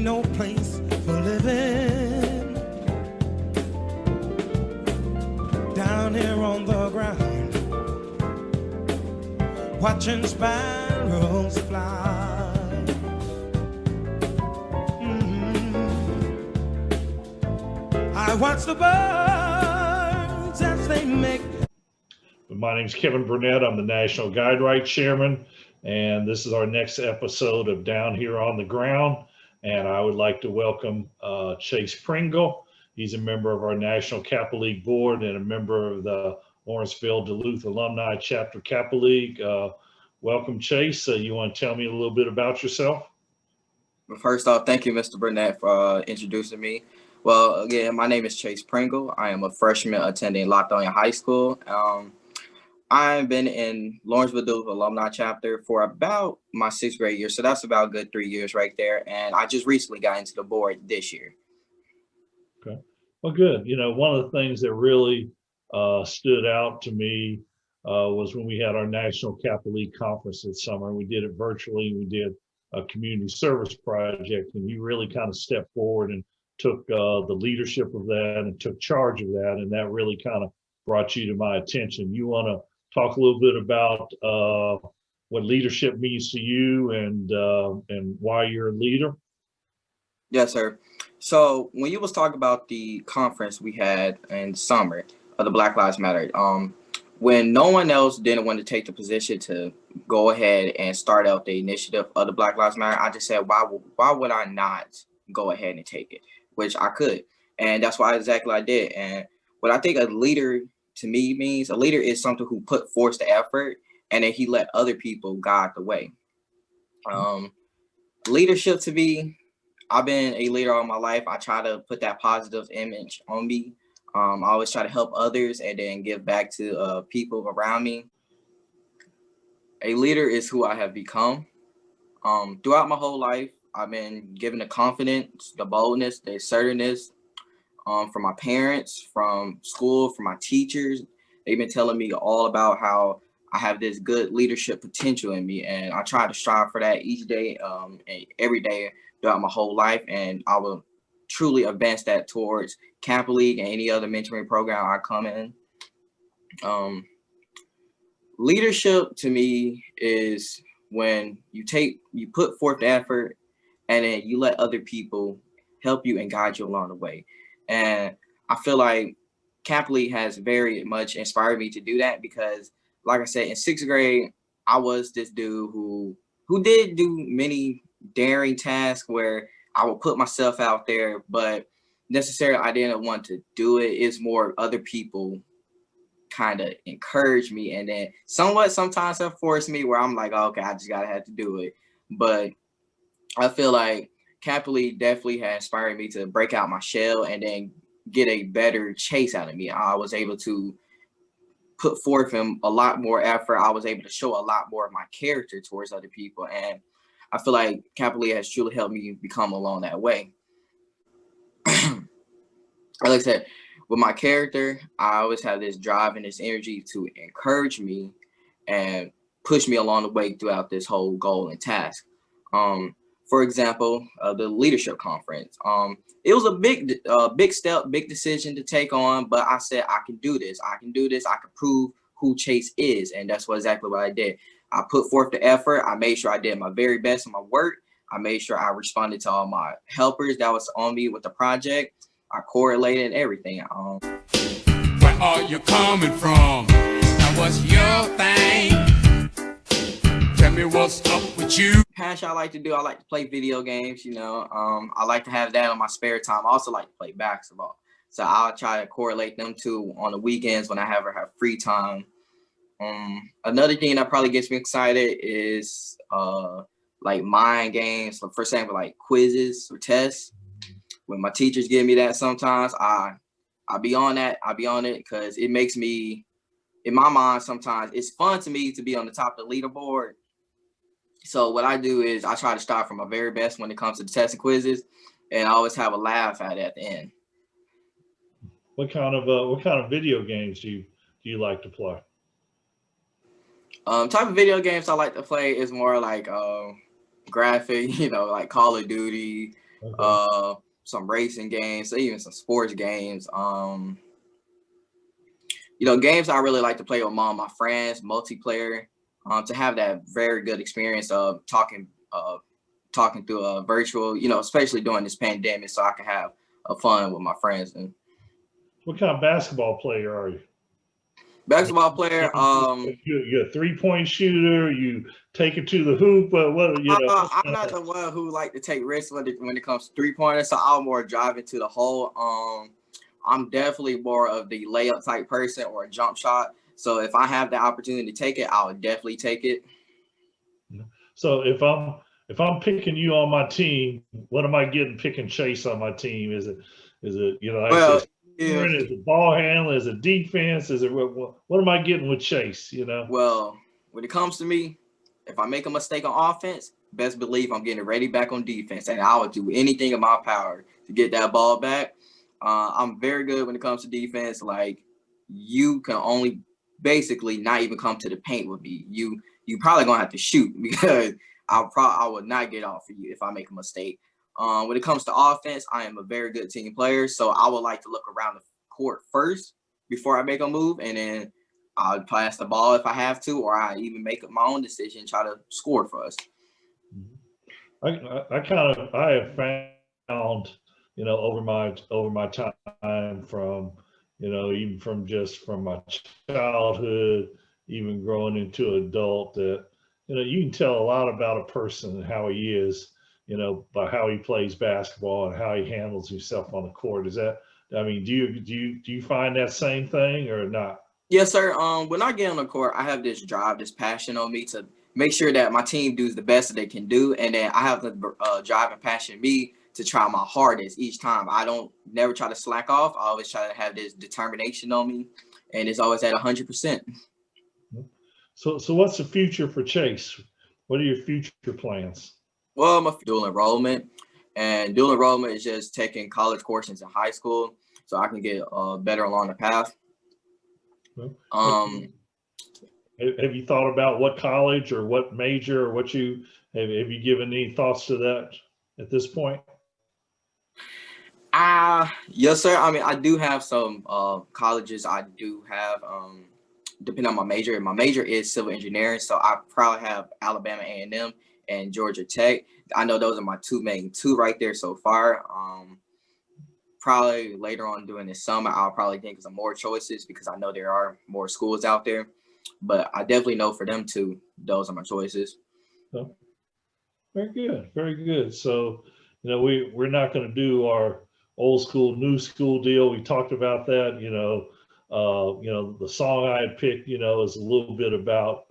no place for living. Down here on the ground, watching sparrows fly. I watch the birds as they make. My name's Kevin Burnett. I'm the National Guide Right Chairman, and this is our next episode of Down Here on the Ground. And I would like to welcome Chase Pringle. He's a member of our National Kappa League Board and a member of the Lawrenceville Duluth Alumni Chapter Kappa League. Welcome, Chase. You want to tell me a little bit about yourself? Well, first off, thank you, Mr. Burnett, for introducing me. Well, again, my name is Chase Pringle. I am a freshman attending Latonia High School. I've been in Lawrenceville Duluth Alumni Chapter for about my 6th grade year, so that's about a good 3 years right there. And I just recently got into the board this year. Okay, well, good. You know, one of the things that really stood out to me was when we had our National Kappa League Conference this summer. We did it virtually. We did a community service project, and you really kind of stepped forward and took the leadership of that and took charge of that, and that really kind of brought you to my attention. You want to talk a little bit about what leadership means to you and why you're a leader? Yes, sir. So when you was talking about the conference we had in summer of the Black Lives Matter, when no one else didn't want to take the position to go ahead and start out the initiative of the Black Lives Matter, I just said, why would I not go ahead and take it? Which I could. And that's why exactly I did. And what I think a leader to me means, a leader is something who put forth the effort and then he let other people guide the way. Leadership to me, I've been a leader all my life. I try to put that positive image on me. I always try to help others and then give back to people around me. A leader is who I have become. Throughout my whole life, I've been given the confidence, the boldness, the assertiveness from my parents, from school, from my teachers. They've been telling me all about how I have this good leadership potential in me, and I try to strive for that each day and every day throughout my whole life, and I will truly advance that towards Kappa League and any other mentoring program I come in. Leadership to me is when you put forth the effort and then you let other people help you and guide you along the way. And I feel like Kappa League has very much inspired me to do that because, like I said, in 6th grade, I was this dude who did do many daring tasks where I would put myself out there, but necessarily I didn't want to do it. It's more other people kind of encourage me, and then sometimes have forced me where I'm like, oh, okay, I just gotta have to do it. But I feel like Kappa League definitely has inspired me to break out my shell and then get a better chase out of me. I was able to put forth a lot more effort. I was able to show a lot more of my character towards other people. And I feel like Kappa League has truly helped me become along that way. Like I said, with my character, I always have this drive and this energy to encourage me and push me along the way throughout this whole goal and task. For example, the leadership conference. It was a big step, big decision to take on, but I said, I can do this. I can do this. I can prove who Chase is. And that's exactly what I did. I put forth the effort. I made sure I did my very best in my work. I made sure I responded to all my helpers that was on me with the project. I correlated everything. Where are you coming from? Now what's your thing? Tell me what's up with you. Passion I like to do, I like to play video games, you know. I like to have that on my spare time. I also like to play basketball. So I'll try to correlate them two on the weekends when I have free time. Another thing that probably gets me excited is like mind games. So for example, like quizzes or tests. When my teachers give me that, sometimes I'll be on that. I'll be on it because it makes me, in my mind, sometimes it's fun to me to be on the top of the leaderboard. So what I do is I try to start from my very best when it comes to the tests and quizzes, and I always have a laugh at the end. What kind of video games do you like to play? Type of video games I like to play is more like graphic, you know, like Call of Duty, Okay. some racing games, even some sports games. Games I really like to play with my friends, multiplayer, to have that very good experience of talking through a virtual, especially during this pandemic, so I can have a fun with my friends. And What kind of basketball player are you? I basketball player, mean, you're a 3-point shooter. You take it to the hoop. What you know? I'm not the one who like to take risks when it comes to 3-pointers, so I'll more drive into the hole. I'm definitely more of the layup type person or a jump shot. So if I have the opportunity to take it, I would definitely take it. So if I'm picking you on my team, what am I getting picking Chase on my team? Is it like I Well, said, if is it ball handling? Is it defense? Is it what am I getting with Chase? well, when it comes to me, if I make a mistake on offense, best believe I'm getting ready back on defense, and I would do anything in my power to get that ball back. I'm very good when it comes to defense. Like, you can only basically not even come to the paint with me. You probably gonna have to shoot because I would not get off of you if I make a mistake. When it comes to offense, I am a very good team player, so I would like to look around the court first before I make a move, and then I'll pass the ball if I have to, or I even make up my own decision, try to score for us. I have found, over my time from, even from my childhood, even growing into adult, that, you can tell a lot about a person and how he is, by how he plays basketball and how he handles himself on the court. Do you find that same thing or not? Yes, sir. When I get on the court, I have this drive, this passion on me to make sure that my team does the best that they can do, and then I have the drive and passion in me to try my hardest each time. I don't never try to slack off. I always try to have this determination on me, and it's always at 100%. So what's the future for Chase? What are your future plans? Well, I'm a dual enrollment, and dual enrollment is just taking college courses in high school, so I can get better along the path. Well, Um, have you thought about what college or what major or what have you given any thoughts to that at this point? yes, sir. I mean, I do have some colleges. I do have, depending on my major. My major is civil engineering, so I probably have Alabama A&M and Georgia Tech. I know those are my main two right there so far. Probably later on during this summer, I'll probably think of some more choices because I know there are more schools out there. But I definitely know for them too, those are my choices. So, very good, very good. So, we're not going to do our old school, new school deal. We talked about that. The song I had picked, is a little bit about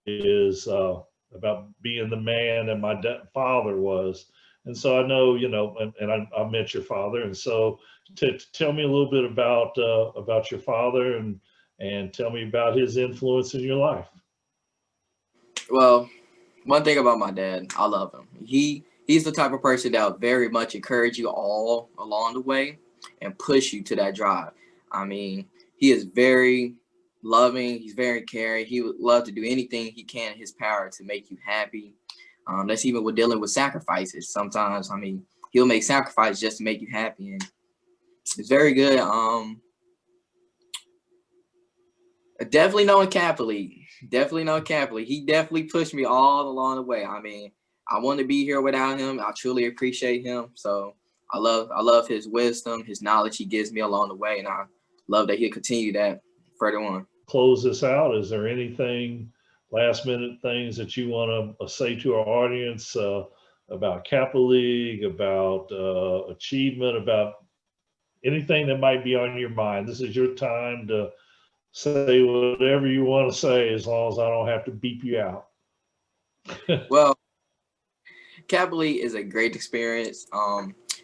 being the man that my father was. And so I know, and I met your father. And so tell me a little bit about your father and tell me about his influence in your life. Well, one thing about my dad, I love him. He's the type of person that will very much encourage you all along the way and push you to that drive. I mean, he is very loving. He's very caring. He would love to do anything he can in his power to make you happy. That's even with dealing with sacrifices. Sometimes, I mean, he'll make sacrifices just to make you happy, and it's very good. Definitely knowing Kappa League. Definitely knowing Kappa League. He definitely pushed me all along the way. I mean, I wouldn't be here without him. I truly appreciate him. So I love his wisdom, his knowledge he gives me along the way, and I love that he'll continue that further on. Close this out. Is there anything, last minute things that you want to say to our audience about Kappa League, about achievement, about anything that might be on your mind? This is your time to say whatever you want to say, as long as I don't have to beep you out. Well, Kappa League is a great experience.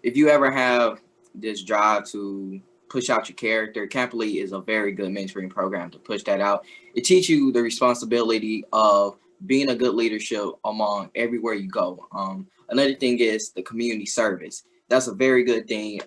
If you ever have this drive to push out your character, Kappa League is a very good mentoring program to push that out. It teaches you the responsibility of being a good leadership among everywhere you go. Another thing is the community service. That's a very good thing.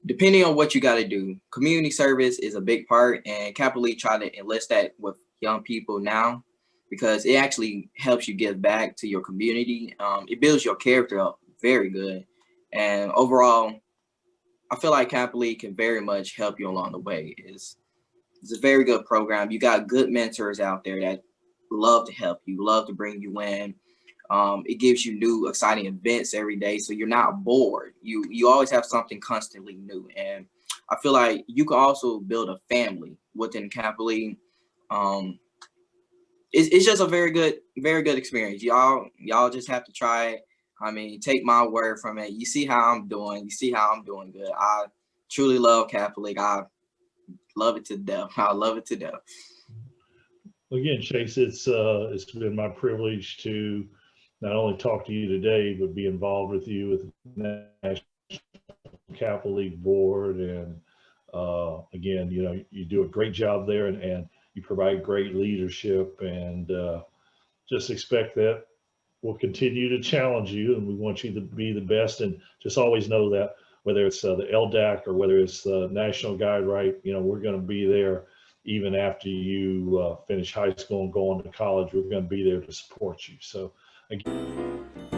Depending on what you got to do, community service is a big part, and Kappa League try to enlist that with young people now because it actually helps you give back to your community. It builds your character up very good. And overall, I feel like Kappa League can very much help you along the way. It's a very good program. You got good mentors out there that love to help you, love to bring you in. It gives you new, exciting events every day, so you're not bored. You always have something constantly new, and I feel like you can also build a family within Kappa League. It's just a very good experience. Y'all just have to try it. I mean, take my word from it. You see how I'm doing. You see how I'm doing good. I truly love Kappa League. I love it to death. I love it to death. Again, Chase, it's been my privilege to not only talk to you today, but be involved with you with the National Kappa League board. And again, you know, you do a great job there, and you provide great leadership, and just expect that we'll continue to challenge you, and we want you to be the best. And just always know that whether it's the LDAC or whether it's the National Guide Right, you know, we're going to be there even after you finish high school and go on to college. We're going to be there to support you. So again.